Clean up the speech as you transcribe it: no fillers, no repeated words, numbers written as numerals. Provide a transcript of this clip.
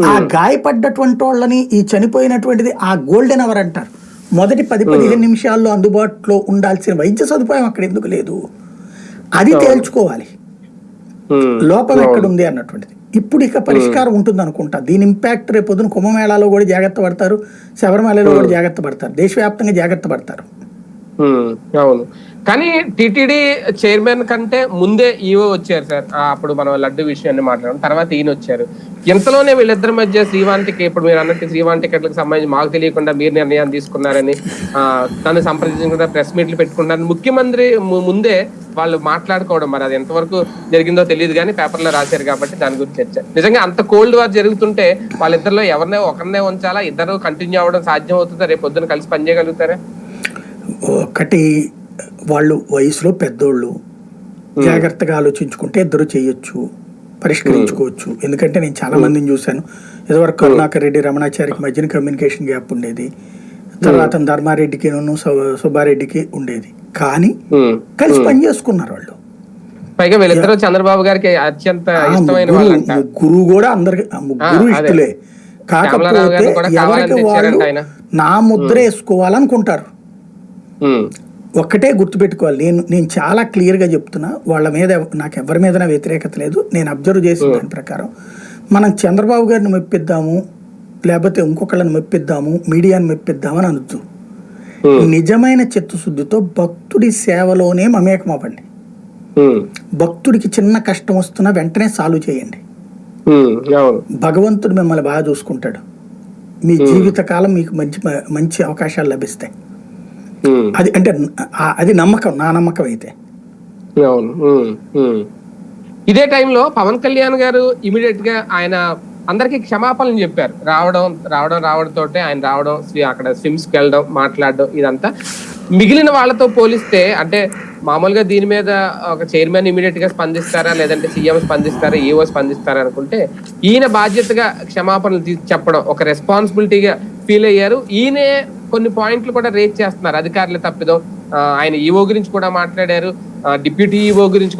ఆ గాయపడ్డటువంటి వాళ్ళని ఈ చనిపోయినటువంటిది ఆ గోల్డెన్ అవర్ అంటారు. మొదటి 10-15 నిమిషాల్లో అందుబాటులో ఉండాల్సిన వైద్య సదుపాయం అక్కడ ఎందుకు లేదు, అది తేల్చుకోవాలి. లోపం ఎక్కడుంది అన్నటువంటిది ఇప్పుడు ఇక పరిష్కారం ఉంటుంది అనుకుంటా. దీని ఇంపాక్ట్ రేపు పొద్దున కుంభమేళాలో కూడా జాగ్రత్త పడతారు, శబరిమలలో కూడా జాగ్రత్త పడతారు, దేశవ్యాప్తంగా జాగ్రత్త పడతారు. అవును, కానీ టిటిడి చైర్మన్ కంటే ముందే ఈవో వచ్చారు సార్. అప్పుడు మనం లడ్డు విషయాన్ని మాట్లాడడం, తర్వాత ఈయన వచ్చారు. ఇంతలోనే వీళ్ళిద్దరి మధ్య శ్రీవాణికి, ఇప్పుడు మీరు అన్నట్టు శ్రీవాణి టికెట్లకు సంబంధించి మాకు తెలియకుండా మీరు నిర్ణయాన్ని తీసుకున్నారని, తను సంప్రదించకుండా ప్రెస్ మీట్లు పెట్టుకున్నారని ముఖ్యమంత్రి ముందే వాళ్ళు మాట్లాడుకోవడం, మరి అది ఎంతవరకు జరిగిందో తెలియదు కానీ పేపర్లో రాశారు కాబట్టి దాని గురించి చర్చ. నిజంగా అంత కోల్డ్ వార్ జరుగుతుంటే వాళ్ళిద్దరిలో ఒకరినే ఉంచాలా, ఇద్దరు కంటిన్యూ అవ్వడం సాధ్యం అవుతుందా, రేపు పొద్దున కలిసి పనిచేయగలుగుతారా? ఒకటి, వాళ్ళు వయసులో పెద్దోళ్ళు, జాగ్రత్తగా ఆలోచించుకుంటే ఇద్దరు చేయొచ్చు, పరిష్కరించుకోవచ్చు. ఎందుకంటే నేను చాలా మందిని చూశాను. ఇదివరకు కరుణాకర్ రెడ్డి రమణాచారికి మధ్యన కమ్యూనికేషన్ గ్యాప్ ఉండేది, తర్వాత ధర్మారెడ్డికి సుబ్బారెడ్డికి ఉండేది, కానీ కలిసి పని చేసుకున్నారు వాళ్ళు. పైగా వీళ్ళిద్దరూ చంద్రబాబు గారికి అత్యంత ఇష్టమైన ముగ్గురు కూడా అందరికి ముగ్గురు ఇష్టలే. కాకపోతే ఎవరికి వాళ్ళు నా ముద్ర వేసుకోవాలనుకుంటారు. ఒక్కటే గుర్తుపెట్టుకోవాలి, నేను చాలా క్లియర్గా చెప్తున్నా, వాళ్ళ మీద నాకు ఎవరి మీద వ్యతిరేకత లేదు. నేను అబ్జర్వ్ చేసిన దాని ప్రకారం మనం చంద్రబాబు గారిని మెప్పిద్దాము, లేకపోతే ఇంకొకళ్ళని మెప్పిద్దాము, మీడియాని మెప్పిద్దాము అని అనొద్దు. నిజమైన చిత్తశుద్ధితో భక్తుడి సేవలోనే మమేకం అవ్వండి. భక్తుడికి చిన్న కష్టం వస్తున్నా వెంటనే సాల్వ్ చేయండి. భగవంతుడు మిమ్మల్ని బాగా చూసుకుంటాడు, మీ జీవితకాలం మీకు మంచి అవకాశాలు లభిస్తాయి. అది అంటే అది నమ్మకం, నా నమ్మకం అయితే. ఇదే టైంలో పవన్ కళ్యాణ్ గారు ఇమీడియట్ గా ఆయన అందరికి క్షమాపణలు చెప్పారు. రావడంతో ఆయన రావడం, అక్కడ స్విమ్స్ కి వెళ్ళడం, మాట్లాడడం, ఇదంతా మిగిలిన వాళ్ళతో పోలిస్తే, అంటే మామూలుగా దీని మీద ఒక చైర్మన్ ఇమీడియట్ గా స్పందిస్తారా, లేదంటే సీఎం స్పందిస్తారా, ఈఓ స్పందిస్తారా అనుకుంటే ఈయన బాధ్యతగా క్షమాపణలు చెప్పడం ఒక రెస్పాన్సిబిలిటీగా ఫీల్ అయ్యారు. ఈయనే కొన్ని పాయింట్లు కూడా రేజ్ చేస్తున్నారు, అధికారులు తప్పిదం. ఆయన ఈఓ గురించి కూడా మాట్లాడారు, డిప్యూటీ ఈఓ గురించి కూడా